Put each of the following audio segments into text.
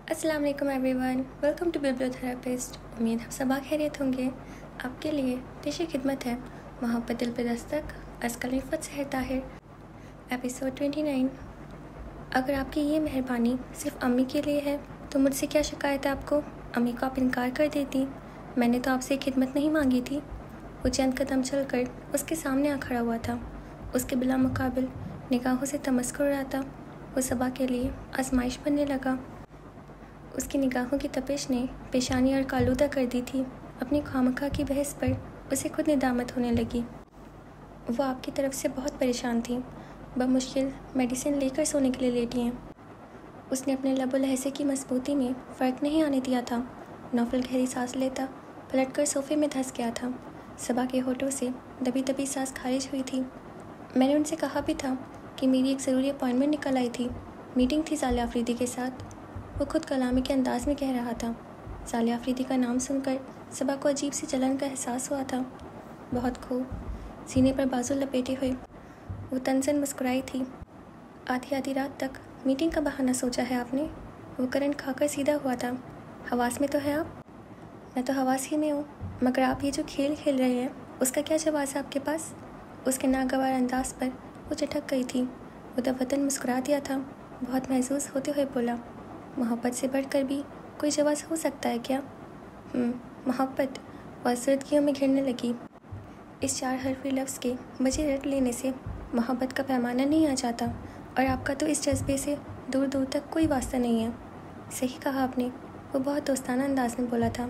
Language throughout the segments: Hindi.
अस्सलाम वालेकुम एवरीवन, वेलकम टू बिब्लियोथेरेपिस्ट। उम्मीद आप सब खैरियत होंगे। आपके लिए पेश खिदमत है मोहब्बत दिल पे दस्तक अस्कल रिफ़त सहर ताहिर, एपिसोड 29। अगर आपकी ये मेहरबानी सिर्फ अम्मी के लिए है तो मुझसे क्या शिकायत है आपको? अम्मी को आप इनकार कर देती। मैंने तो आपसे खिदमत नहीं मांगी थी। वो चंद कदम चलकर उसके सामने आ खड़ा हुआ था। उसके बिला मुकाबिल निगाहों से तमस्कुर रहा था। वो सबा के लिए आजमाइश बनने लगा। उसकी निगाहों की तपिश ने पेशानी और कालूदा कर दी थी। अपनी खामखा की बहस पर उसे खुद निदामत होने लगी। वो आपकी तरफ से बहुत परेशान थी। बमुश्किल मेडिसिन लेकर सोने के लिए लेटी हैं। उसने अपने लबो लहजे की मजबूती में फ़र्क नहीं आने दिया था। नौफल गहरी सांस लेता पलटकर सोफे में धंस गया था। सबा के होठों से दबी दबी सांस खारिज हुई थी। मैंने उनसे कहा भी था कि मेरी एक ज़रूरी अपॉइंटमेंट निकल आई थी। मीटिंग थी साले आफरीदी के साथ। वो खुद कलामी के अंदाज में कह रहा था। साले आफरीदी का नाम सुनकर सबा को अजीब सी जलन का एहसास हुआ था। बहुत खूब। सीने पर बाजू लपेटे हुए वो तनसन मुस्कुराई थी। आधी आधी रात तक मीटिंग का बहाना सोचा है आपने? वो करंट खाकर सीधा हुआ था। हवास में तो है आप? मैं तो हवास ही में हूँ, मगर आप ये जो खेल खेल रहे हैं उसका क्या जवाब है आपके पास? उसके नागवार अंदाज पर वो चटक गई थी। वो दफतन मुस्कुरा दिया था। बहुत महसूस होते हुए बोला, मोहब्बत से बढ़कर भी कोई जवाब हो सकता है क्या? मोहब्बत और सर्दियों में घिरने लगी। इस 4 हरफी लफ्ज़ के मज़े रट लेने से मोहब्बत का पैमाना नहीं आ जाता, और आपका तो इस जज्बे से दूर दूर तक कोई वास्ता नहीं है। सही कहा आपने। वो बहुत दोस्ताना अंदाज में बोला था।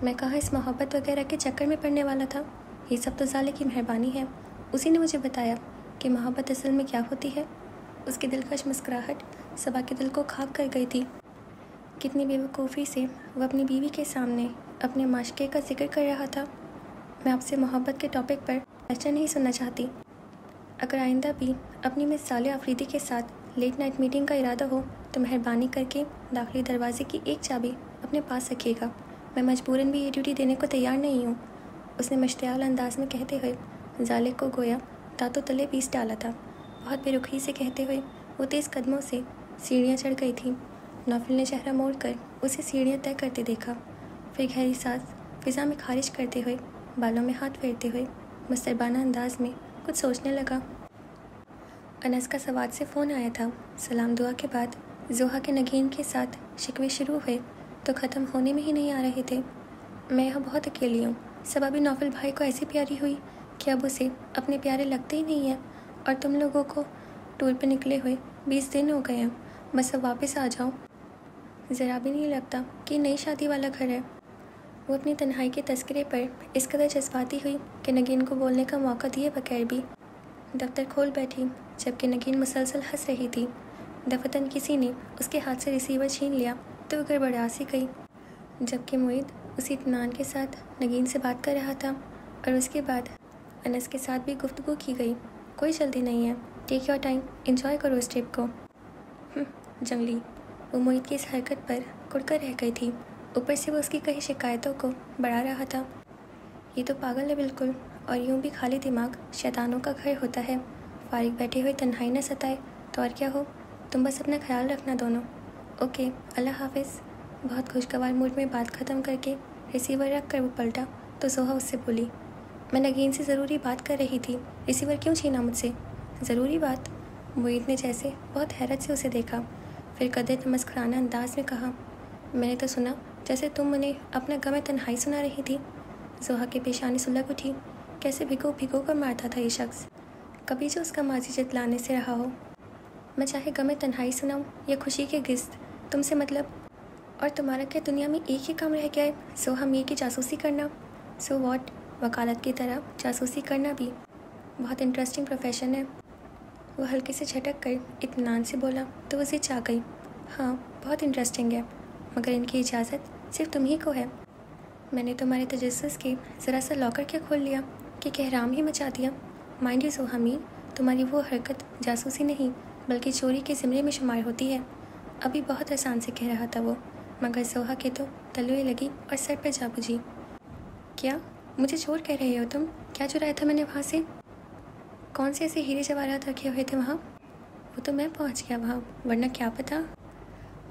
मैं कहाँ इस मोहब्बत वगैरह के चक्कर में पड़ने वाला था। ये सब तो साले की मेहरबानी है। उसी ने मुझे बताया कि मोहब्बत असल में क्या होती है। उसकी दिलकश मुस्कुराहट सबा के दिल को खाक कर गई थी। कितनी बेवकूफ़ी से वह अपनी बीवी के सामने अपने माशके का जिक्र कर रहा था। मैं आपसे मोहब्बत के टॉपिक पर लेक्चर नहीं सुनना चाहती। अगर आइंदा भी अपनी मिस साले आफरीदी के साथ लेट नाइट मीटिंग का इरादा हो तो मेहरबानी करके दाखिली दरवाजे की एक चाबी अपने पास रखिएगा। मैं मजबूरन भी ये ड्यूटी देने को तैयार नहीं हूँ, उसने मश्तियाल अंदाज में कहते हुए जाले को गोया दांतों तले पीस डाला था। बहुत बेरुखी से कहते हुए वो तेज़ कदमों से सीढ़ियाँ चढ़ गई थी। नौफिल ने चेहरा मोड़कर उसे सीढ़ियाँ तय करते देखा। फिर गहरी सांस फिज़ा में खारिज करते हुए बालों में हाथ फेरते हुए मुस्तरबाना अंदाज में कुछ सोचने लगा। अनस का सवाद से फ़ोन आया था। सलाम दुआ के बाद जोहा के नगीन के साथ शिकवे शुरू हुए तो ख़त्म होने में ही नहीं आ रहे थे। मैं यहाँ बहुत अकेली हूँ। सबा भी नौफिल भाई को ऐसी प्यारी हुई कि अब उसे अपने प्यारे लगते ही नहीं है। और तुम लोगों को टूर पर निकले हुए 20 दिन हो गए हैं। बस अब वापस आ जाओ। ज़रा भी नहीं लगता कि नई शादी वाला घर है। वो अपनी तन्हाई के तस्करे पर इस कदर जज्बाती हुई कि नगीन को बोलने का मौका दिए बगैर भी दफ्तर खोल बैठी, जबकि नगीन मुसलसल हंस रही थी। दफतन किसी ने उसके हाथ से रिसीवर छीन लिया तो वो गड़बड़ा सी गई, जबकि मुईद उसी इत्मीनान के साथ नगीन से बात कर रहा था। और उसके बाद अनस के साथ भी गुफ्तगू की गई। कोई जल्दी नहीं है, टेक योर टाइम, इंजॉय करो इस ट्रिप को। जंगली। वो मुईद की इस हरकत पर कुड़कर रह गई थी। ऊपर से वो उसकी कई शिकायतों को बढ़ा रहा था। ये तो पागल है बिल्कुल, और यूं भी खाली दिमाग शैतानों का घर होता है। फारिग बैठे हुए तन्हाई न सताए तो और क्या हो। तुम बस अपना ख्याल रखना दोनों। ओके, अल्लाह हाफिज़। बहुत खुशगवार मूड में बात ख़त्म करके रिसीवर रख कर वो पलटा तो जोहा उससे बोली, मैं नगीन से ज़रूरी बात कर रही थी। रिसीवर क्यों छीना मुझसे? ज़रूरी बात? मुईद ने जैसे बहुत हैरत से उसे देखा, फिर कदर तमस्कुराना अंदाज में कहा, मैंने तो सुना जैसे तुम उन्हें अपना गम तन्हाई सुना रही थी। जोहा की पेशानी सुलग उठी। कैसे भिगो भिगो कर मारता था ये शख्स। कभी जो उसका माजी जतलाने से रहा हो। मैं चाहे गम तन्हाई सुनाऊं या खुशी के किस्त, तुमसे मतलब। और तुम्हारा क्या दुनिया में एक ही काम रह गया है, जोहा मीर की जासूसी करना? So what? वकालत की तरह जासूसी करना भी बहुत इंटरेस्टिंग प्रोफेशन है। वो हल्के से झटक कर इत्मीनान से बोला तो वो जिद आ गई। हाँ, बहुत इंटरेस्टिंग है, मगर इनकी इजाज़त सिर्फ तुम ही को है। मैंने तुम्हारे तजस्सुस के ज़रा सा लॉकर क्या खोल लिया कि कहराम ही मचा दिया। माइंड यू जोहा मीर, तुम्हारी वो हरकत जासूसी नहीं बल्कि चोरी के ज़िमरे में शुमार होती है। अभी बहुत आसान से कह रहा था वो, मगर जोहा के तो तलुए लगी और सर पर जा बुझी। क्या मुझे चोर कह रहे हो तुम? क्या चुराया था मैंने वहाँ से? कौन से ऐसे हीरे जवाहरात रखे हुए थे वहाँ? वो तो मैं पहुँच गया वहाँ, वरना क्या पता।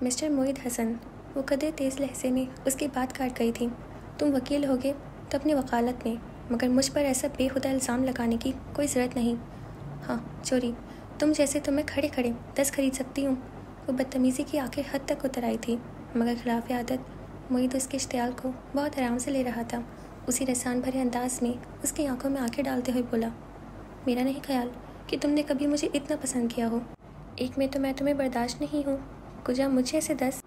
मिस्टर मोहित हसन, वो कदर तेज़ लहजे में उसकी बात काट गई थी। तुम वकील होगे तो अपनी वकालत में, मगर मुझ पर ऐसा बेहुदा इल्ज़ाम लगाने की कोई ज़रूरत नहीं। हाँ चोरी, तुम जैसे तो मैं खड़े खड़े 10 खरीद सकती हूँ। वो बदतमीज़ी की आंखें हद तक उतर आई थी, मगर खिलाफ आदत मोहित उसके इश्तियाल को बहुत आराम से ले रहा था। उसी रसान भरे अंदाज में उसकी आंखों में आंखें डालते हुए बोला, मेरा नहीं ख्याल कि तुमने कभी मुझे इतना पसंद किया हो। एक में तो मैं तुम्हें बर्दाश्त नहीं हूँ, कुजा मुझे से 10।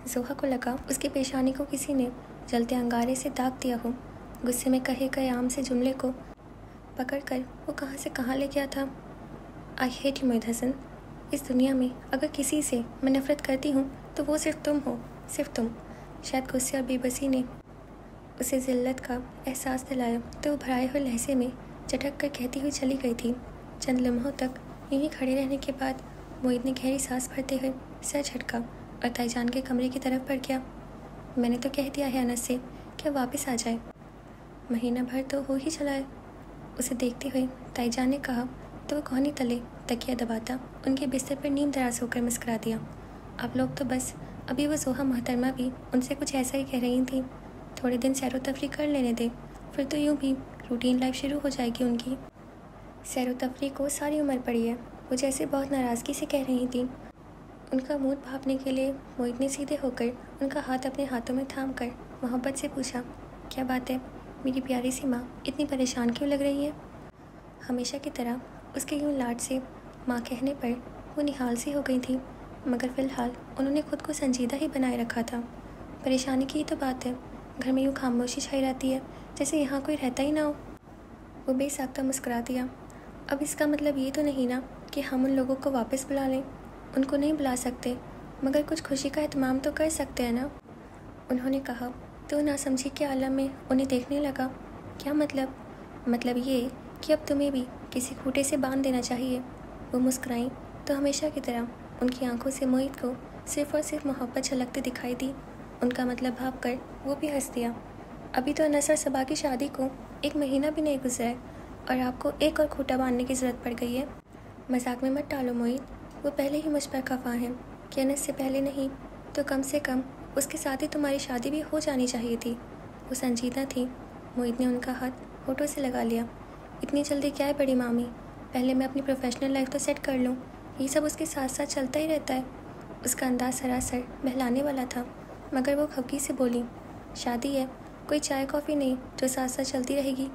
जोहा को लगा उसकी पेशानी को किसी ने जलते अंगारे से दाग दिया हो। गुस्से में कहे गए आम से जुमले को पकड़ कर वो कहाँ से कहाँ ले गया था। आई हेट यू मोहित हसन। इस दुनिया में अगर किसी से मैं नफरत करती हूँ तो वो सिर्फ तुम हो, सिर्फ तुम। शायद गुस्से और बेबसी ने उसे ज़िल्लत का एहसास दिलाया तो वो भराए हुए लहजे में चटक कर कहती हुई चली गई थी। चंद लम्हों तक यहीं खड़े रहने के बाद मोहित ने गहरी सांस भरते हुए सर झटका और ताईजान के कमरे की तरफ बढ़ गया। मैंने तो कह दिया है अनस से कि वापस आ जाए, महीना भर तो हो ही चला है। उसे देखते हुए ताईजान ने कहा तो वो कोहनी तले तकिया दबाता उनके बिस्तर पर नींद दराज होकर मुस्कुरा दिया। आप लोग तो बस। अभी वो जोहा मोहतरमा भी उनसे कुछ ऐसा ही कह रही थी। थोड़े दिन सैर व तफरी कर लेने दे, फिर तो यूँ भी रूटीन लाइफ शुरू हो जाएगी उनकी। सैर व तफरी को सारी उम्र पड़ी है, वो जैसे बहुत नाराज़गी से कह रही थी। उनका मूड भापने के लिए मोहित ने सीधे होकर उनका हाथ अपने हाथों में थाम कर मोहब्बत से पूछा, क्या बात है मेरी प्यारी सी माँ, इतनी परेशान क्यों लग रही है। हमेशा की तरह उसके यूँ लाड से माँ कहने पर वो निहाल सी हो गई थी, मगर फ़िलहाल उन्होंने खुद को संजीदा ही बनाए रखा था। परेशानी की ही तो बात है, घर में यूँ खामोशी छाई रहती है जैसे यहाँ कोई रहता ही ना हो। वो बेसाख्ता मुस्कुरा दिया। अब इसका मतलब ये तो नहीं ना कि हम उन लोगों को वापस बुला लें। उनको नहीं बुला सकते, मगर कुछ खुशी का एहतमाम तो कर सकते हैं ना, उन्होंने कहा। तो नासमझी के आलम में उन्हें देखने लगा। क्या मतलब? मतलब ये कि अब तुम्हें भी किसी खूंटे से बांध देना चाहिए। वो मुस्कुराई तो हमेशा की तरह उनकी आंखों से मोहित को सिर्फ और सिर्फ मोहब्बत झलकती दिखाई दी। उनका मतलब भाप कर वो भी हंस दिया। अभी तो अनस और सबा की शादी को 1 महीना भी नहीं गुजरा है और आपको एक और खूंटा बांधने की ज़रूरत पड़ गई है। मजाक में मत टालो मोहित, वो पहले ही मुझ पर खफा हैं कि अनस से पहले नहीं तो कम से कम उसके साथ ही तुम्हारी शादी भी हो जानी चाहिए थी। वो संजीदा थी। मोहित ने उनका हाथ होठों से लगा लिया। इतनी जल्दी क्या है बड़ी मामी, पहले मैं अपनी प्रोफेशनल लाइफ तो सेट कर लूँ, ये सब उसके साथ साथ चलता ही रहता है। उसका अंदाज सरासर बहलाने वाला था, मगर वो खफगी से बोली, शादी है, कोई चाय कॉफ़ी नहीं जो साथ साथ चलती रहेगी।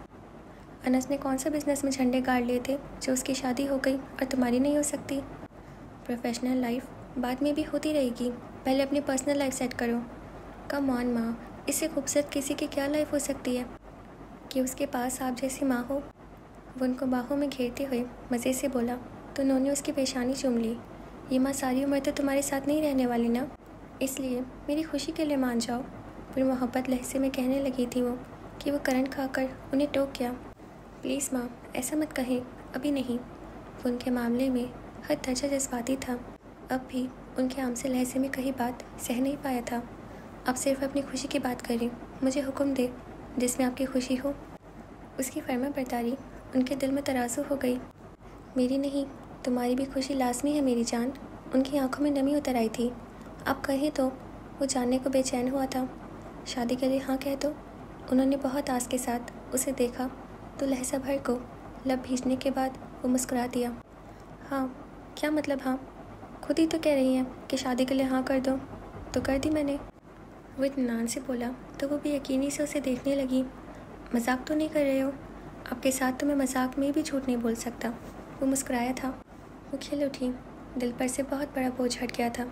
अनस ने कौन सा बिजनेस में झंडे गाड़ लिए थे जो उसकी शादी हो गई और तुम्हारी नहीं हो सकती। प्रोफेशनल लाइफ बाद में भी होती रहेगी, पहले अपनी पर्सनल लाइफ सेट करो। कम ऑन माँ, इससे खूबसूरत किसी की क्या लाइफ हो सकती है कि उसके पास आप जैसी माँ हो। वो उनको बाहों में घेरते हुए मज़े से बोला तो उन्होंने उसकी पेशानी चूम ली। ये माँ सारी उम्र तो तुम्हारे साथ नहीं रहने वाली ना, इसलिए मेरी खुशी के लिए मान जाओ। पूरी मोहब्बत लहजे में कहने लगी थी वो कि वो करंट खाकर उन्हें टोक गया। प्लीज़ माँ, ऐसा मत कहें, अभी नहीं। वो उनके मामले में हद दर्जा जज्बाती था। अब भी उनके आम से लहजे में कही बात सह नहीं पाया था। आप सिर्फ अपनी खुशी की बात करें, मुझे हुक्म दे जिसमें आपकी खुशी हो। उसकी फर्मा बरदारी उनके दिल में तराजू हो गई। मेरी नहीं, तुम्हारी भी खुशी लाजमी है मेरी जान। उनकी आंखों में नमी उतर आई थी। आप कहें तो वो जानने को बेचैन हुआ था। शादी के लिए हाँ कह दो। उन्होंने बहुत आस के साथ उसे देखा तो लहजा भर को लब भीजने के बाद वो मुस्कुरा दिया। हाँ, क्या मतलब हाँ? खुद ही तो कह रही हैं कि शादी के लिए हाँ कर दो, तो कर दी मैंने। वो इत्मीनान से बोला तो वो भी यकीनी से उसे देखने लगी। मजाक तो नहीं कर रहे हो? आपके साथ तो मैं मजाक में भी झूठ नहीं बोल सकता। वो मुस्कुराया था। वो खिल उठी। दिल पर से बहुत बड़ा बोझ हट गया था,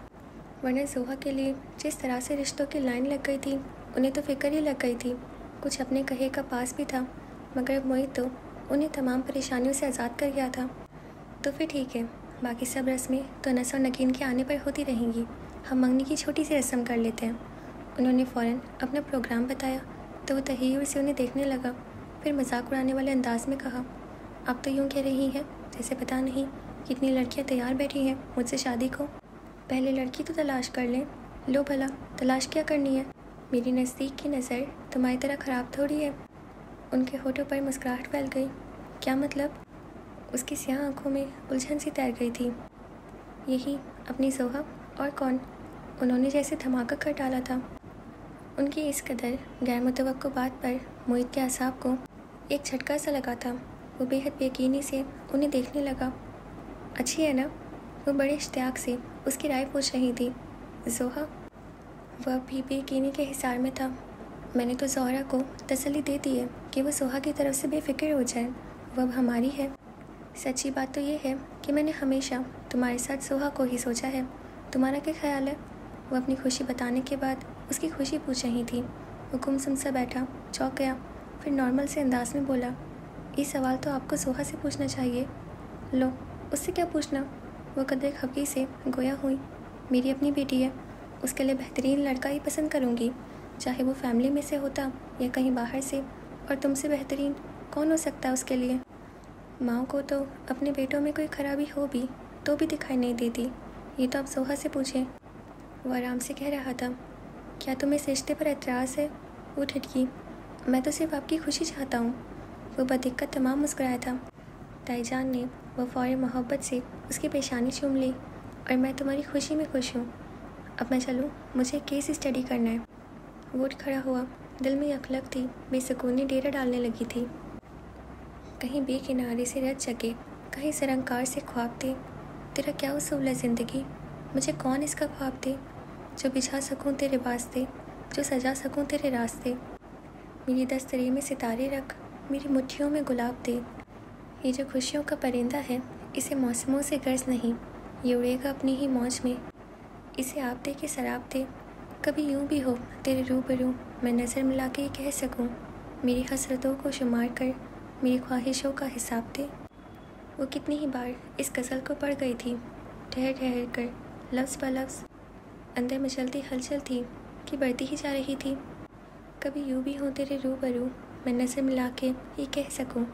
वरना जोहा के लिए जिस तरह से रिश्तों की लाइन लग गई थी उन्हें तो फिक्र ही लग गई थी। कुछ अपने कहे का पास भी था, मगर अब मोहित तो उन्हें तमाम परेशानियों से आज़ाद कर गया था। तो फिर ठीक है, बाकी सब रस्में तो अनस और नकीन के आने पर होती रहेंगी। हम मंगनी की छोटी सी रस्म कर लेते हैं। उन्होंने फ़ौरन अपना प्रोग्राम बताया तो वो तहैयुर से उन्हें देखने लगा। फिर मजाक उड़ाने वाले अंदाज में कहा, आप तो यूँ कह रही हैं जैसे पता नहीं कितनी लड़कियाँ तैयार बैठी हैं मुझसे शादी को। पहले लड़की तो तलाश कर लें। लो भला, तलाश क्या करनी है? मेरी नज़दीक की नज़र तुम्हारी तरह ख़राब थोड़ी है। उनके होठों पर मुस्कुराहट फैल गई। क्या मतलब? उसकी स्याह आंखों में उलझन सी तैर गई थी। यही अपनी जोहा, और कौन? उन्होंने जैसे धमाका कर डाला था। उनकी इस कदर गैर मुतवक्को बात पर मोहित के असाब को एक झटका सा लगा था। वो बेहद बेयकीनी से उन्हें देखने लगा। अच्छी है ना? वो बड़े इश्तियाक से उसकी राय पूछ रही थी। जोहा? वह भी बेयकीनी के हिसार में था। मैंने तो ज़ोहरा को तसल्ली दे दी है कि वह सोहा की तरफ से बेफिक्र हो जाए। वह अब हमारी है। सच्ची बात तो ये है कि मैंने हमेशा तुम्हारे साथ सोहा को ही सोचा है। तुम्हारा क्या ख्याल है? वो अपनी खुशी बताने के बाद उसकी खुशी पूछ रही थी। वो गुमसुम सा बैठा, चौंक गया, फिर नॉर्मल से अंदाज में बोला, ये सवाल तो आपको सोहा से पूछना चाहिए। लो, उससे क्या पूछना? वो कदर खफगी से गोया हुई। मेरी अपनी बेटी है, उसके लिए बेहतरीन लड़का ही पसंद करूँगी, चाहे वो फैमिली में से होता या कहीं बाहर से। और तुमसे बेहतरीन कौन हो सकता है उसके लिए? माँ को तो अपने बेटों में कोई खराबी हो भी तो भी दिखाई नहीं देती। ये तो आप सोहा से पूछें। वो आराम से कह रहा था। क्या तुम्हें इस रिश्ते पर एतराज़ है? वो ठिठकी। मैं तो सिर्फ आपकी खुशी चाहता हूँ। वो बदिक्कत तमाम मुस्कुराया था। ताईजान ने वह फ़ौरन मोहब्बत से उसकी पेशानी चूम ली। और मैं तुम्हारी खुशी में खुश हूँ। अब मैं चलूँ? मुझे केस स्टडी करना है। वो उठ खड़ा हुआ। दिल में यकलक थी, बेसुकूनी डेरा डालने लगी थी। कहीं बेकिनारे से रत जगे, कहीं सरंकार से ख्वाब थे। तेरा क्या उसूल है ज़िंदगी? मुझे कौन इसका ख्वाब दे जो बिछा सकूं तेरे वास्ते, जो सजा सकूं तेरे रास्ते। मेरी दस्तरे में सितारे रख, मेरी मुट्ठियों में गुलाब दे। ये जो खुशियों का परिंदा है, इसे मौसमों से गर्ज नहीं, ये उड़ेगा अपनी ही मौज में। इसे आप दे के शराब दे, कभी यूं भी हो तेरे रूबरू मैं नज़र मिला के ये कह सकूं, मेरी हसरतों को शुमार कर, मेरी ख्वाहिशों का हिसाब दे। वो कितनी ही बार इस गज़ल को पढ़ गई थी, ठहर ठहर कर, लफ्ज़ ब लफ्ज़। अंदर मचलती हलचल थी कि बढ़ती ही जा रही थी। कभी यूं भी हो तेरे रूबरू मैं नज़र मिला के ये कह सकूं,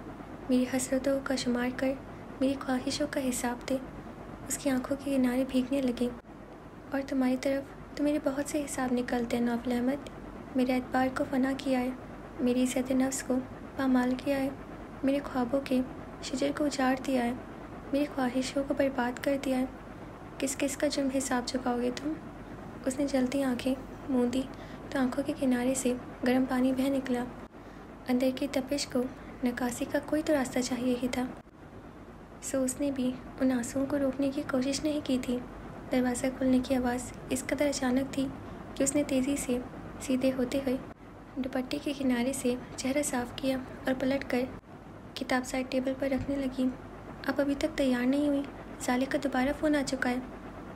मेरी हसरतों का शुमार कर, मेरी ख्वाहिशों का हिसाब दे। उसकी आंखों के किनारे भीगने लगे। और तुम्हारी तरफ तो मेरे बहुत से हिसाब निकलते हैं नौफल अहमद। मेरे एतबार को फना किया है, मेरी इज़्ज़त नफ्स को पामाल किया है, मेरे ख्वाबों के शजर को उजाड़ दिया है, मेरी ख्वाहिशों को बर्बाद कर दिया है। किस किस का जुर्म हिसाब चुकाओगे तुम? उसने जलती आंखें मूंदी तो आंखों के किनारे से गर्म पानी बह निकला। अंदर की तपिश को नकासी का कोई तो रास्ता चाहिए ही था। सो उसने भी उन आंसुओं को रोकने की कोशिश नहीं की थी। दरवाज़ा खुलने की आवाज़ इस कदर अचानक थी कि उसने तेज़ी से सीधे होते हुए दुपट्टे के किनारे से चेहरा साफ किया और पलटकर किताब साइड टेबल पर रखने लगी। अब अभी तक तैयार नहीं हुई? साले का दोबारा फ़ोन आ चुका है।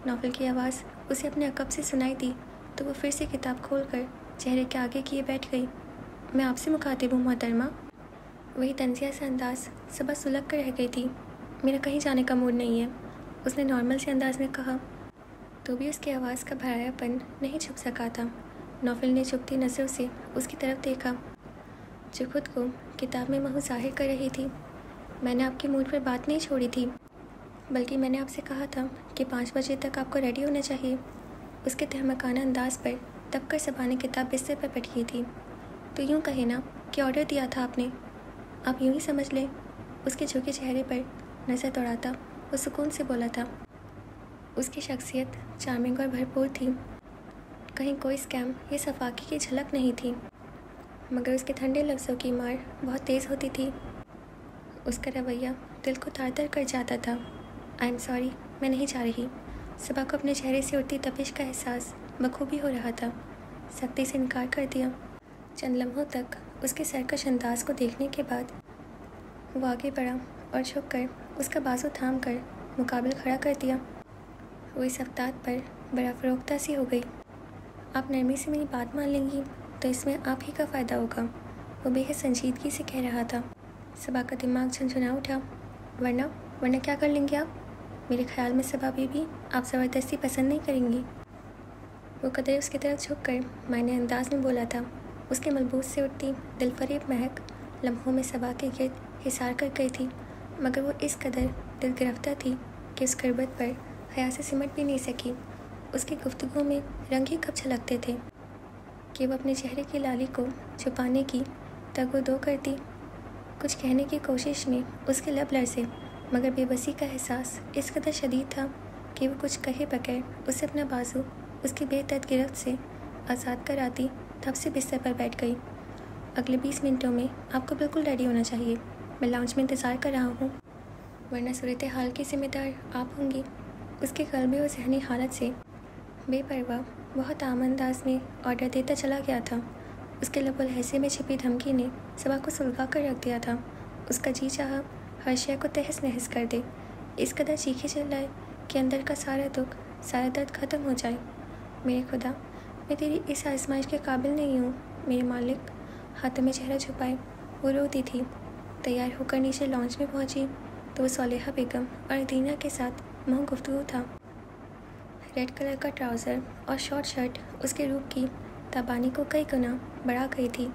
नॉवल की आवाज़ उसे अपने अकब से सुनाई दी तो वो फिर से किताब खोलकर चेहरे के आगे किए बैठ गई। मैं आपसे मुखातिब हूँ मोहतरमा। वही तंजिया सा अंदाज सुबह सुलग कर रह गई थी। मेरा कहीं जाने का मूड नहीं है, उसने नॉर्मल से अंदाज में कहा। तो भी उसकी आवाज़ का भरायापन नहीं छुप सका था। नौफल ने चुभती नज़रों से उसकी तरफ देखा जो खुद को किताब में महू ज़ाहिर कर रही थी। मैंने आपके मूड पर बात नहीं छोड़ी थी, बल्कि मैंने आपसे कहा था कि 5 बजे तक आपको रेडी होना चाहिए। उसके तहमकाना अंदाज पर दबकर सबा ने किताब बिस्तर पर पटकी थी। तो यूँ कहे ना कि ऑर्डर दिया था आपने, आप यूँ ही समझ लें। उसके झुके चेहरे पर नज़र दौड़ाता वो सुकून से बोला था। उसकी शख्सियत चार्मिंग और भरपूर थी, कहीं कोई स्कैम या सफाकी की झलक नहीं थी, मगर उसके ठंडे लफ्ज़ों की मार बहुत तेज़ होती थी। उसका रवैया दिल को तार-तार कर जाता था। आई एम सॉरी, मैं नहीं जा रही। सबा को अपने चेहरे से उठती तपिश का एहसास बखूबी हो रहा था। सख्ती से इनकार कर दिया। चंद लम्हों तक उसके सरकश अंदाज को देखने के बाद वो आगे बढ़ा और झुककर उसका बाजू थाम कर मुकाबिल खड़ा कर दिया। वो इस अफ्ताब पर बड़ा फरोख्ता सी हो गई। आप नरमी से मेरी बात मान लेंगी तो इसमें आप ही का फ़ायदा होगा, वो बेहद संजीदगी से कह रहा था। सबा का दिमाग झंझना उठा। वरना क्या कर लेंगे आप? मेरे ख्याल में सबा बीबी आप ज़बरदस्ती पसंद नहीं करेंगी। वो कदर उसकी तरफ झुक कर मायने अंदाज में बोला था। उसके मलबूस से उठती दिलफरेब महक लम्हों में सबा के गिर्द हिसार कर गई थी, मगर वो इस कदर दिल गिरफ्तार थी कि उस गुर्बत पर हया से सिमट भी नहीं सकी। उसकी गुफ्तगू में रंग ही कब छलकते थे कि वो अपने चेहरे की लाली को छुपाने की तगो-दो करती। कुछ कहने की कोशिश में उसके लब लरसे, मगर बेबसी का एहसास इस कदर शदीद था कि वो कुछ कहे बगैर उसे अपना बाजू उसकी बेहद गिरफ्त से आज़ाद कराती तब से बिस्तर पर बैठ गई। अगले 20 मिनटों में आपको बिल्कुल रेडी होना चाहिए। मैं लाउंज में इंतज़ार कर रहा हूँ, वरना सूरत हाल की जिम्मेदार आप होंगी। उसके क़ल्बी और ज़हनी हालत से बेपरवाह बहुत आम अंदाज में ऑर्डर देता चला गया था। उसके लबो लहजे में छिपी धमकी ने सबा को सुलगा कर रख दिया था। उसका जी चाहा हर शय को तहस नहस कर दे, इस कदर चीखे चिल्लाए कि अंदर का सारा दुख, सारा दर्द ख़त्म हो जाए। मेरे खुदा, मैं तेरी इस आजमाइश के काबिल नहीं हूँ मेरे मालिक। हाथों में चेहरा छुपाए वो रोती थी। तैयार होकर नीचे लॉन्च में पहुँची तो वो सोलेहा बेगम और अदीना के साथ मुँह गुफ्तगू था। रेड कलर का ट्राउज़र और शॉर्ट शर्ट उसके रूप की ताबानी को कई गुना बढ़ा गई थी।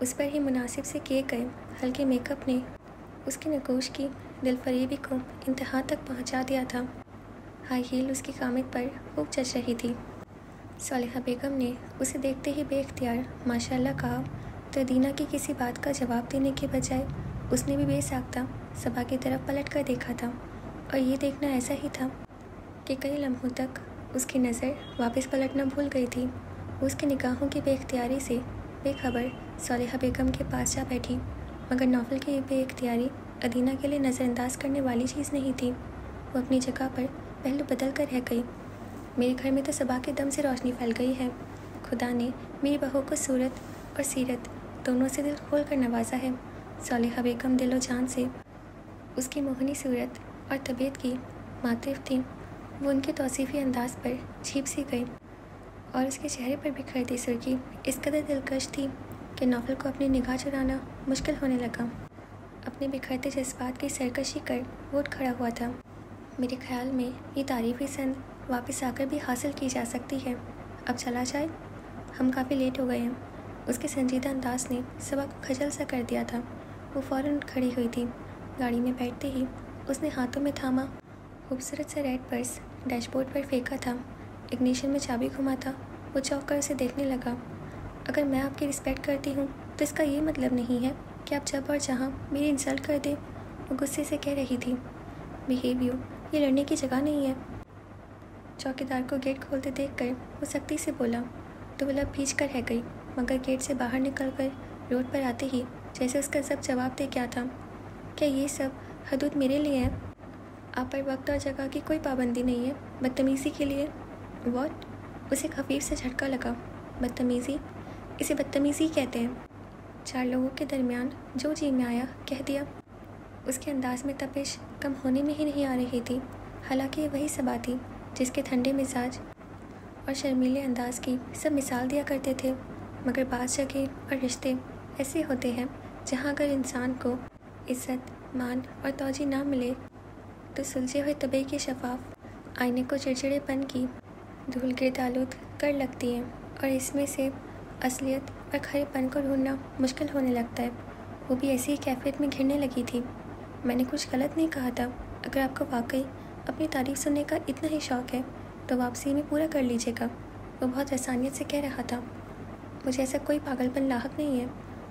उस पर ही मुनासिब से किए गए हल्के मेकअप ने उसकी नकोश की दिलफरेबी को इंतहा तक पहुंचा दिया था। हाई हील उसकी कामिद पर खूब जच रही थी। सोलेहा बेगम ने उसे देखते ही बेख्तियार माशाअल्लाह कहा तो अदीना की किसी बात का जवाब देने के बजाय उसने भी बेसाख्ता सबा की तरफ पलट कर देखा था। और ये देखना ऐसा ही था कि कई लम्हों तक उसकी नज़र वापस पलटना भूल गई थी। उसकी निगाहों की बेख्तियारी से बेखबर सोलेहा बेगम के पास जा बैठी, मगर नौफल की बेख्तियारी अदीना के लिए नज़रअंदाज करने वाली चीज़ नहीं थी। वो अपनी जगह पर पहलू बदल कर रह गई। मेरे घर में तो सबा के दम से रोशनी फैल गई है। खुदा ने मेरी बहू को सूरत और सीरत दोनों से दिल खोल कर नवाजा है। सोलेहा बेगम दिलो जान से उसकी मोहनी सूरत और तबीयत की मातिफ थी। वो उनके तौसीफ़ी अंदाज पर छीप सी गई और उसके चेहरे पर बिखरती सुर्खी इस कदर दिलकश थी कि नौफल को अपनी निगाह चुराना मुश्किल होने लगा। अपने बिखरते जज्बात की सरकशी कर वो उठ खड़ा हुआ था। मेरे ख्याल में ये तारीफ़ी संद वापस आकर भी हासिल की जा सकती है। अब चला जाए, हम काफ़ी लेट हो गए हैं। उसके संजीदा अंदाज ने सबा को खजल सा कर दिया था। वो फ़ौरन उठ खड़ी हुई थी। गाड़ी में बैठते ही उसने हाथों में थामा खूबसूरत सा रेड पर्स डैशबोर्ड पर फेंका था। इग्निशन में चाबी घुमाता वो चौंक कर उसे देखने लगा। अगर मैं आपकी रिस्पेक्ट करती हूँ तो इसका ये मतलब नहीं है कि आप जब और जहाँ मेरी इंसल्ट कर दे। वो गुस्से से कह रही थी। बिहेव यू, ये लड़ने की जगह नहीं है। चौकीदार को गेट खोलते देखकर वो सख्ती से बोला तो वो लब भींच कर रह गई, मगर गेट से बाहर निकल कर रोड पर आते ही जैसे उसका सब जवाब दे क्या था। क्या ये सब हदूद मेरे लिए है? आप पर वक्त और जगह की कोई पाबंदी नहीं है। बदतमीज़ी के लिए वॉट? उसे खफीफ से झटका लगा। बदतमीज़ी? इसे बदतमीज़ी कहते हैं। 4 लोगों के दरमियान जो जी में आया कह दिया। उसके अंदाज में तपिश कम होने में ही नहीं आ रही थी। हालांकि ये वही सबा थी जिसके ठंडे मिजाज और शर्मीले अंदाज की सब मिसाल दिया करते थे। मगर बाज़ जगह और रिश्ते ऐसे होते हैं जहाँ अगर इंसान को इज़्ज़त, मान और तौजी ना मिले तो सुलझे हुए तबे के शफाफ आईने को चिड़चिड़ेपन की धूल गिर्द आलूद कर लगती है और इसमें से असलियत और खरेपन को ढूंढना मुश्किल होने लगता है। वो भी ऐसी ही कैफियत में घिरने लगी थी। मैंने कुछ गलत नहीं कहा था। अगर आपको वाकई अपनी तारीफ़ सुनने का इतना ही शौक़ है तो वापसी में पूरा कर लीजिएगा। वो बहुत आसानियत से कह रहा था। मुझे ऐसा कोई पागलपन लाहक नहीं है।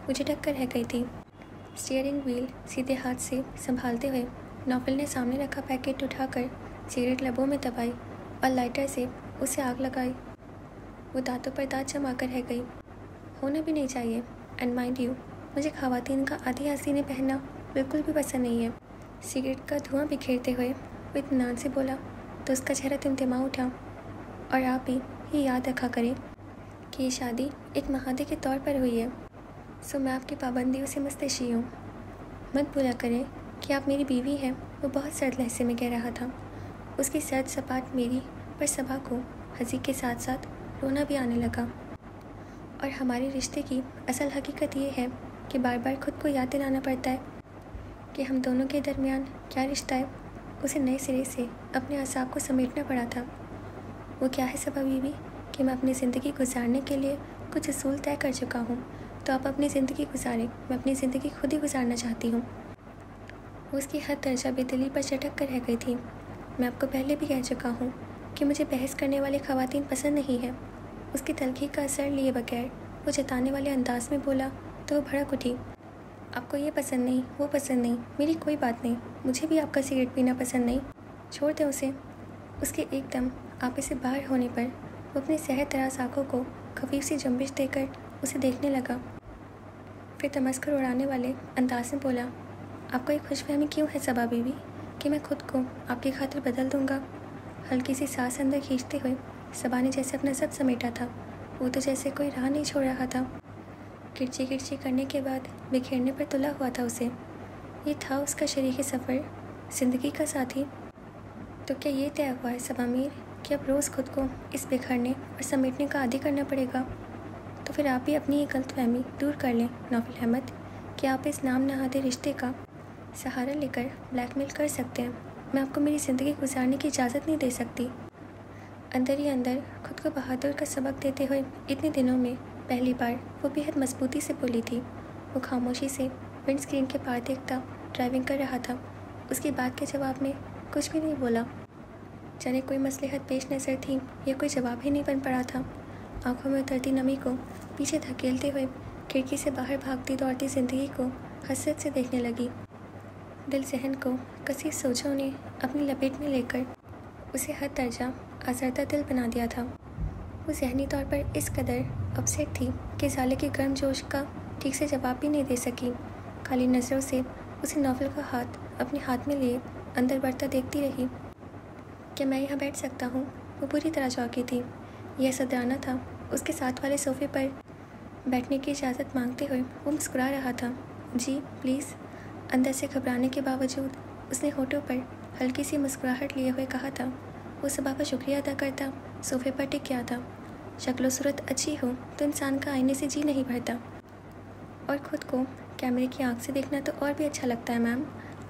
मुझे ढक कर रह गई थी। स्टीयरिंग व्हील सीधे हाथ से संभालते हुए नौफल ने सामने रखा पैकेट उठाकर सिगरेट लबों में दबाई और लाइटर से उसे आग लगाई। वो दांतों पर दांत जमा कर रह गई। होना भी नहीं चाहिए। एंड माइंड यू, मुझे ख़वातीन का आधी आस्तीनें पहनना बिल्कुल भी पसंद नहीं है। सिगरेट का धुआं बिखेरते हुए वो इत्मीनान से बोला तो उसका चेहरा तिमतिमा उठा। और आप भी ये याद रखा करें कि ये शादी एक महादे के तौर पर हुई है, सो मैं आपकी पाबंदियों से मुस्तशी हूँ। मत भूला करें कि आप मेरी बीवी हैं। वो बहुत सर्द लहजे में कह रहा था। उसकी सर्द सपाट मेरी पर सबा को हंसी के साथ साथ रोना भी आने लगा। और हमारे रिश्ते की असल हकीकत ये है कि बार बार खुद को याद दिलाना पड़ता है कि हम दोनों के दरमियान क्या रिश्ता है। उसे नए सिरे से अपने असाब को समेटना पड़ा था। वो क्या है सबा बीवी कि मैं अपनी ज़िंदगी गुजारने के लिए कुछ असूल तय कर चुका हूँ, तो आप अपनी ज़िंदगी गुजारें। मैं अपनी ज़िंदगी खुद ही गुजारना चाहती हूँ। उसकी हद दर्जा बेदिली पर चटक कर रह गई थी। मैं आपको पहले भी कह चुका हूँ कि मुझे बहस करने वाले ख़वातीन पसंद नहीं है। उसकी तलखी का असर लिए बगैर वो जताने वाले अंदाज में बोला तो वो भड़क उठी। आपको ये पसंद नहीं, वो पसंद नहीं, मेरी कोई बात नहीं। मुझे भी आपका सिगरेट पीना पसंद नहीं। छोड़ दें उसे। उसके एकदम आपे से बाहर होने पर वो अपनी सेहत तराज आँखों को खफीफ सी जंबिश देकर उसे देखने लगा। फिर तमस्कर उड़ाने वाले अंदाज में बोला, आपको एक खुशफहमी क्यों है सबा बीवी कि मैं खुद को आपकी खातिर बदल दूंगा? हल्की सी सांस अंदर खींचते हुए सबा ने जैसे अपना सब समेटा था। वो तो जैसे कोई राह नहीं छोड़ रहा था। किरची किरची करने के बाद बिखेरने पर तुला हुआ था उसे। ये था उसका शरीक सफ़र, ज़िंदगी का साथी। तो क्या ये तय हुआ है सबा मीर कि अब रोज़ खुद को इस बिखरने और समेटने का आदी करना पड़ेगा? तो फिर आप भी अपनी ये गलतफहमी दूर कर लें नौफिल अहमद कि आप इस नाम नहादे रिश्ते का सहारा लेकर ब्लैकमेल कर सकते हैं। मैं आपको मेरी ज़िंदगी गुजारने की इजाज़त नहीं दे सकती। अंदर ही अंदर खुद को बहादुर का सबक देते हुए इतने दिनों में पहली बार वो बेहद मजबूती से बोली थी। वो खामोशी से विंड स्क्रीन के पार देखता ड्राइविंग कर रहा था। उसकी बात के जवाब में कुछ भी नहीं बोला। जाने कोई मसलहत पेश नज़र थी या कोई जवाब ही नहीं बन पड़ा था। आंखों में उतरती नमी को पीछे धकेलते हुए खिड़की से बाहर भागती दौड़ती ज़िंदगी को हसरत से देखने लगी। दिल जहन को कसी सोचों ने अपनी लपेट में लेकर उसे हद दर्जा आज़रदा दिल बना दिया था। वो ज़हनी तौर पर इस कदर अपसेट थी कि साले के गर्म जोश का ठीक से जवाब भी नहीं दे सकी। काली नज़रों से उसे नौफिल का हाथ अपने हाथ में लिए अंदर बढ़ता देखती रही। क्या मैं यहाँ बैठ सकता हूँ? वो पूरी तरह चौंकी थी। यह सदराना था। उसके साथ वाले सोफ़े पर बैठने की इजाज़त मांगते हुए वो मुस्कुरा रहा था। जी प्लीज़। अंदर से घबराने के बावजूद उसने होठों पर हल्की सी मुस्कुराहट लिए हुए कहा था। वो सबा का शुक्रिया अदा करता सोफ़े पर टिक गया था। शक्ल सूरत अच्छी हो तो इंसान का आईने से जी नहीं भरता, और ख़ुद को कैमरे की आंख से देखना तो और भी अच्छा लगता है। मैम,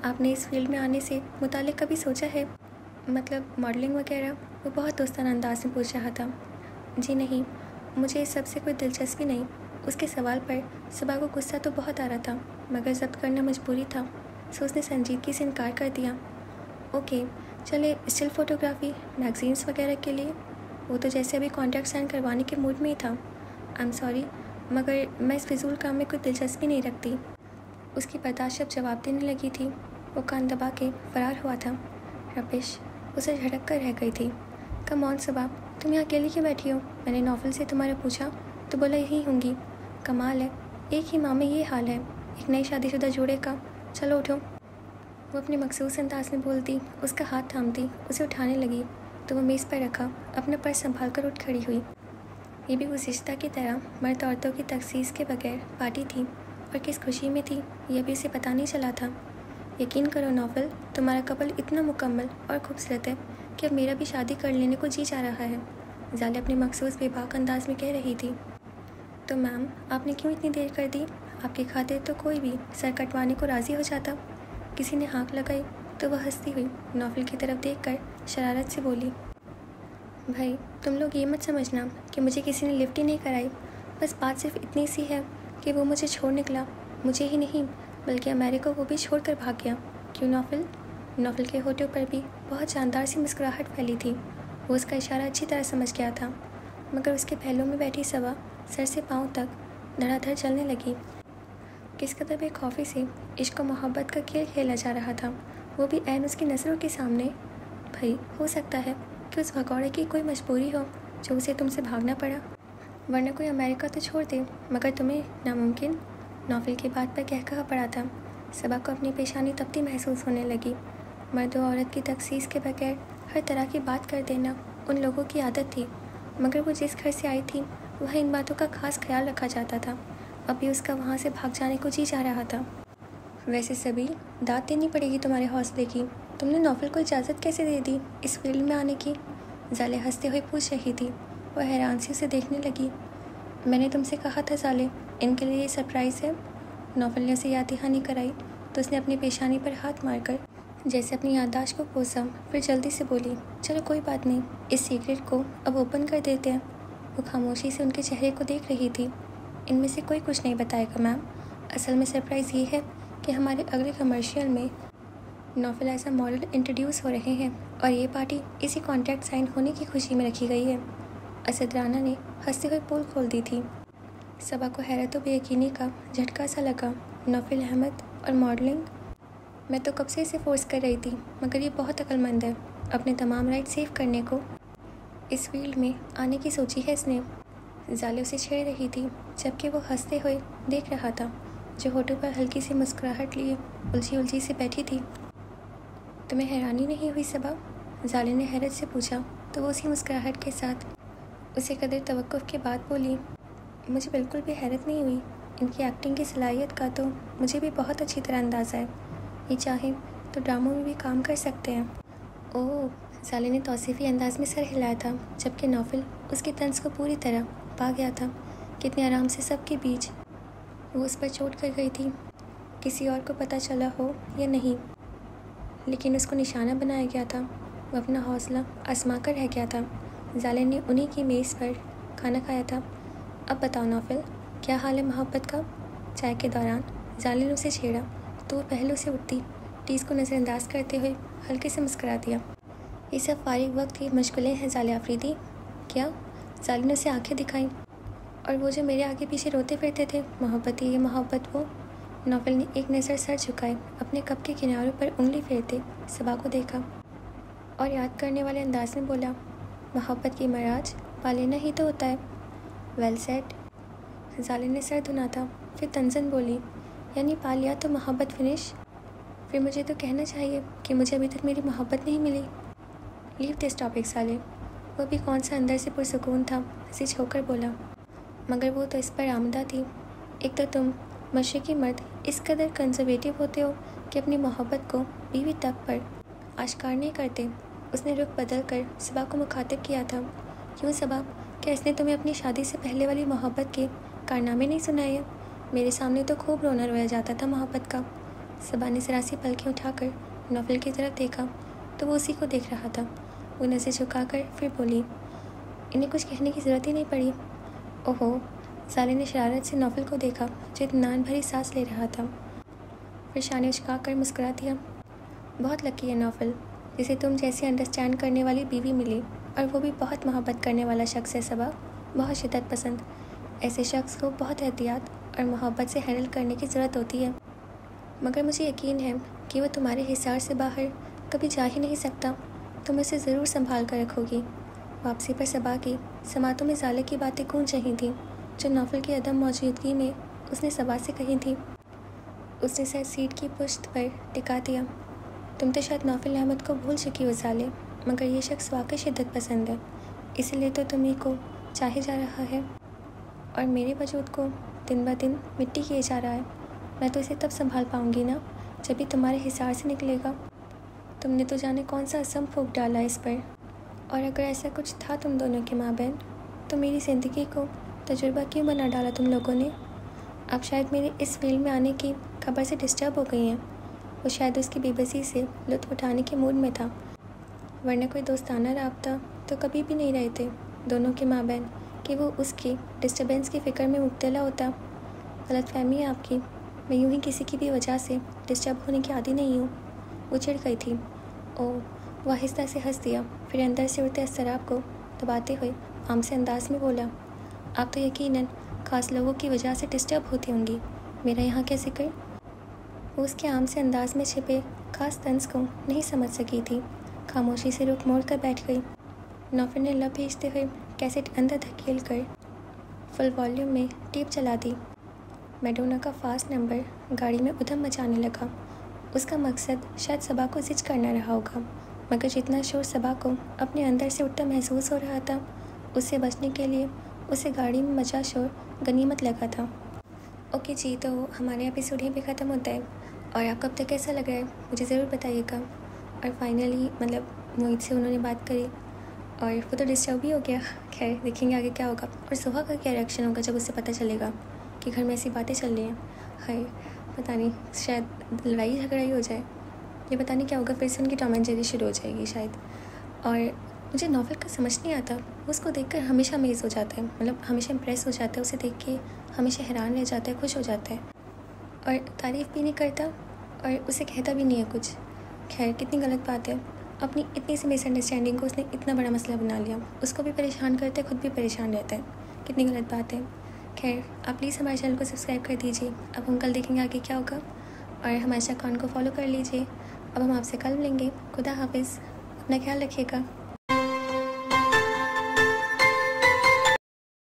आपने इस फील्ड में आने से मुतालिक कभी सोचा है, मतलब मॉडलिंग वगैरह? वो बहुत दोस्ताना अंदाज में पूछ रहा था। जी नहीं, मुझे इस सब से कोई दिलचस्पी नहीं। उसके सवाल पर सबा को गुस्सा तो बहुत आ रहा था, मगर जब्त करना मजबूरी था, सो उसने संजीदगी से इनकार कर दिया। ओके, चले स्टिल फ़ोटोग्राफी, मैगज़ीन्स वगैरह के लिए? वो तो जैसे अभी कॉन्ट्रैक्ट साइन करवाने के मूड में ही था। आई एम सॉरी, मगर मैं इस फिजूल काम में कोई दिलचस्पी नहीं रखती। उसकी बर्दाश्त जब जवाब देने लगी थी, वो कान दबा के फरार हुआ था। रबिश, उसे झड़क कर रह गई थी। कम ऑन सबा, तुम यहाँ अकेली क्यों बैठी हो? मैंने नौफिल से तुम्हारा पूछा तो बोला यहीं होंगी। कमाल है, एक ही माह में ये हाल है एक नई शादीशुदा जोड़े का। चलो उठो। वो अपने मखसूस अंदाज में बोलती, उसका हाथ थामती उसे उठाने लगी तो वो मेज़ पर रखा अपना पर्स संभाल कर उठ खड़ी हुई। ये भी गुज़िश्ता की तरह मर्द औरतों की तखसीस के बगैर पार्टी थी, और किस खुशी में थी यह भी उसे पता नहीं चला था। यकीन करो नौफिल, तुम्हारा कपल इतना मुकम्मल और खूबसूरत है कि अब मेरा भी शादी कर लेने को जी जा रहा है, जाले अपने मखसूस बेबाक अंदाज में कह रही थी। तो मैम, आपने क्यों इतनी देर कर दी? आपकी खातिर तो कोई भी सर कटवाने को राज़ी हो जाता। किसी ने हाँक लगाई तो वह हंसती हुई नौफिल की तरफ देखकर शरारत से बोली, भाई तुम लोग ये मत समझना कि मुझे किसी ने लिफ्ट ही नहीं कराई। बस बात सिर्फ इतनी सी है कि वो मुझे छोड़ निकला। मुझे ही नहीं बल्कि अमेरिका को भी छोड़ कर भाग गया। क्यों नौफिल? नौफिल के होठों पर भी बहुत शानदार सी मुस्कुराहट फैली थी। वो उसका इशारा अच्छी तरह समझ गया था, मगर उसके पहलू में बैठी सबा सर से पाँव तक धड़ाधड़ चलने लगी। किस कदर बेखौफी से इश्क और मोहब्बत का खेल खेला जा रहा था, वो भी ऐन उसकी नज़रों के सामने। भाई, हो सकता है कि उस भगौड़े की कोई मजबूरी हो जो उसे तुमसे भागना पड़ा, वरना कोई अमेरिका तो छोड़ दे, मगर तुम्हें नामुमकिन। नौफिल की बात पर कह कहा पड़ा था। सबा को अपनी पेशानी तपती महसूस होने लगी। मर्द और औरत की तखसीस के बगैर हर तरह की बात कर देना उन लोगों की आदत थी, मगर वो जिस घर से आई थी वह इन बातों का खास ख्याल रखा जाता था। अभी उसका वहाँ से भाग जाने को जी जा रहा था। वैसे सभी दाद देनी पड़ेगी तुम्हारे हौसले की। तुमने नौफिल को इजाज़त कैसे दे दी इस फील्ड में आने की? जाले हंसते हुए पूछ रही थी। वह हैरान सी उसे देखने लगी। मैंने तुमसे कहा था जाले, इनके लिए ये सरप्राइज़ है। नौफिल ने उसे याद दहानी कराई तो उसने अपनी पेशानी पर हाथ मारकर जैसे अपनी याददाश्त को कोसा, फिर जल्दी से बोली, चलो कोई बात नहीं, इस सीक्रेट को अब ओपन कर देते हैं। वो खामोशी से उनके चेहरे को देख रही थी। इनमें से कोई कुछ नहीं बताएगा मैम। असल में सरप्राइज़ ये है कि हमारे अगले कमर्शियल में Naufil as a model introduce हो रहे हैं, और ये पार्टी इसी कॉन्ट्रैक्ट साइन होने की खुशी में रखी गई है। असद राना ने हंसते हुए पोल खोल दी थी। सबा को हैरत और बेयकीनी का झटका सा लगा। नौफिल अहमद और मॉडलिंग? मैं तो कब से इसे फोर्स कर रही थी, मगर ये बहुत अक्लमंद है अपने तमाम राइट सेव करने को। इस फील्ड में आने की सोची है इसने। जाले उसे छेड़ रही थी जबकि वो हंसते हुए देख रहा था, जो होठों पर हल्की सी मुस्कुराहट लिए उलझी उलझी से बैठी थी। तुम्हें हैरानी नहीं हुई सबा? जाले ने हैरत से पूछा तो वो उसी मुस्कुराहट के साथ उसे कदर तवक्कुफ के बाद बोली, मुझे बिल्कुल भी हैरत नहीं हुई। इनकी एक्टिंग की सलाहियत का तो मुझे भी बहुत अच्छी तरह अंदाज़ा है। ये चाहे तो ड्रामों में भी काम कर सकते हैं। ओह, जाले ने तौसीफ़ी अंदाज में सर हिलाया था, जबकि नौफिल उसकी तंज को पूरी तरह पा गया था। कितने आराम से सबके बीच वो उस पर चोट कर गई थी। किसी और को पता चला हो या नहीं, लेकिन उसको निशाना बनाया गया था। वो अपना हौसला आजमा कर रह गया था। जाले ने उन्हीं की मेज़ पर खाना खाया था। अब बताओ नौफिल, क्या हाल है मोहब्बत का? चाय के दौरान जाले ने उसे छेड़ा तो वो पहलू से उठती टीज़ को नज़रअंदाज करते हुए हल्के से मुस्कुरा दिया। ये सब फारिग वक्त की मशगलें हैं जाले आफरीदी। क्या? जाले ने उसे आंखें दिखाई। और वो जो मेरे आगे पीछे रोते फिरते थे, मोहब्बत ये मोहब्बत वो। नौफिल ने एक नज़र सर झुकाए अपने कप के किनारों पर उंगली फेरते सबा को देखा और याद करने वाले अंदाज में बोला, मोहब्बत की मराज पा लेना ही तो होता है। Well said. जाले ने सर धुना था, फिर तंजन बोली, यानी पा लिया तो मोहब्बत फिनिश? फिर मुझे तो कहना चाहिए कि मुझे अभी तक मेरी मोहब्बत नहीं मिली। लीव दिस टॉपिक साले। वो भी कौन सा अंदर से पुरसुकून था, हंसी होकर बोला, मगर वो तो इस पर आमदा थी। एक तो तुम मशरक़ी मर्द इस कदर कंजर्वेटिव होते हो कि अपनी मोहब्बत को बीवी तक पर आश्कार नहीं करते। उसने रुख बदल कर सबा को मुखातिब किया था। क्यों सबा, क्या इसने तुम्हें अपनी शादी से पहले वाली मोहब्बत के कारनामे नहीं सुनाए हैं? मेरे सामने तो खूब रोना रोया जाता था मोहब्बत का। सबा ने जरा सी पलकें उठाकर नौफिल की तरफ देखा तो वो उसी को देख रहा था। वो नज़र झुकाकर फिर बोली, इन्हें कुछ कहने की ज़रूरत ही नहीं पड़ी। ओहो, जाले ने शरारत से नौफिल को देखा जो इत्मीनान भरी सांस ले रहा था, फिर शाने उचका कर मुस्कुरा दिया। बहुत लकी है नौफिल, जिसे तुम जैसी अंडरस्टैंड करने वाली बीवी मिली, और वो भी बहुत मोहब्बत करने वाला शख्स है सबा, बहुत शिद्दत पसंद। ऐसे शख्स को बहुत एहतियात और मोहब्बत से हैंडल करने की ज़रूरत होती है, मगर मुझे यकीन है कि वह तुम्हारे हिसार से बाहर कभी जा ही नहीं सकता। तुम उसे ज़रूर संभाल कर रखोगी। वापसी पर सबा की समातों में जाले की बातें गूंज रही थीं, जो नौफिल की अदम मौजूदगी में उसने सबा से कही थी। उसने सर सीट की पुश्त पर टिका दिया। तुम तो शायद नौफिल अहमद को भूल चुकी हो जाले, मगर ये शख्स वाकई शिद्दत पसंद है, इसलिए तो तुम्हीं को चाहे जा रहा है और मेरे वजूद को दिन ब दिन मिट्टी किए जा रहा है। मैं तो इसे तब संभाल पाऊंगी ना जब भी तुम्हारे हिसार से निकलेगा। तुमने तो जाने कौन सा असम फूंक डाला इस पर, और अगर ऐसा कुछ था तुम दोनों के माँ बहन, तो मेरी ज़िंदगी को तजुर्बा क्यों बना डाला तुम लोगों ने? आप शायद मेरे इस फील्ड में आने की खबर से डिस्टर्ब हो गई हैं। वो शायद उसकी बेबसी से लुत्फ़ उठाने के मूड में था, वरना कोई दोस्ताना राब्ता तो कभी भी नहीं रहे थे दोनों के माँ बहन कि वो उसकी डिस्टर्बेंस की फ़िक्र में मुब्तला होता। गलतफहमी है आपकी। मैं यूँ ही किसी की भी वजह से डिस्टर्ब होने की आदी नहीं हूँ। वो चिढ़ गई थी। ओह, वो आहिस्ता से हंस दिया, फिर अंदर से उड़ते अस्तराब को दबाते हुए आम से अंदाज में बोला, आप तो यकीनन ख़ास लोगों की वजह से डिस्टर्ब होती होंगी, मेरा यहाँ क्या जिक्र? वो उसके आम से अंदाज में छिपे खास तंज को नहीं समझ सकी थी। खामोशी से रुख मोड़ कर बैठ गई। नौफिल ने लब भेजते हुए कैसेट अंदर धकेल कर फुल वॉल्यूम में टेप चला दी। मैडोना का फास्ट नंबर गाड़ी में उधम मचाने लगा। उसका मकसद शायद सबा को जिज करना रहा होगा, मगर जितना शोर सबा को अपने अंदर से उठता महसूस हो रहा था, उससे बचने के लिए उसे गाड़ी में मचा शोर गनीमत लगा था। ओके जी, तो हमारे एपिसोड यहीं पे ख़त्म होता है, और आपको अब तक कैसा लग रहा है मुझे ज़रूर बताइएगा। और फाइनली मतलब मोहित से उन्होंने बात करी और वो तो डिस्टर्ब ही हो गया। खैर देखेंगे आगे क्या होगा, और सुहा का क्या रिएक्शन होगा जब उसे पता चलेगा कि घर में ऐसी बातें चल रही हैं। हाय, पता नहीं, शायद लड़ाई झगड़ा ही हो जाए, ये पता नहीं क्या होगा। फिर से उनकी टॉम एंड जेरी शुरू हो जाएगी शायद। और मुझे नौफिल का समझ नहीं आता, वो उसको देखकर हमेशा अमेज़ हो जाता है, मतलब हमेशा इम्प्रेस हो जाता है, उसे देख के हमेशा हैरान रह जाता है, खुश हो जाता है, और तारीफ़ भी नहीं करता और उसे कहता भी नहीं है कुछ। खैर कितनी गलत बात है, अपनी इतनी सी मिसअंडरस्टैंडिंग को उसने इतना बड़ा मसला बना लिया, उसको भी परेशान करता है, खुद भी परेशान रहता है, कितनी गलत बात है। खैर आप प्लीज़ हमारे चैनल को सब्सक्राइब कर दीजिए। अब हम कल देखेंगे आगे क्या होगा, और हमारे अकाउंट को फॉलो कर लीजिए। अब हम आपसे कल मिलेंगे। खुदा हाफिज़, अपना ख्याल रखिएगा।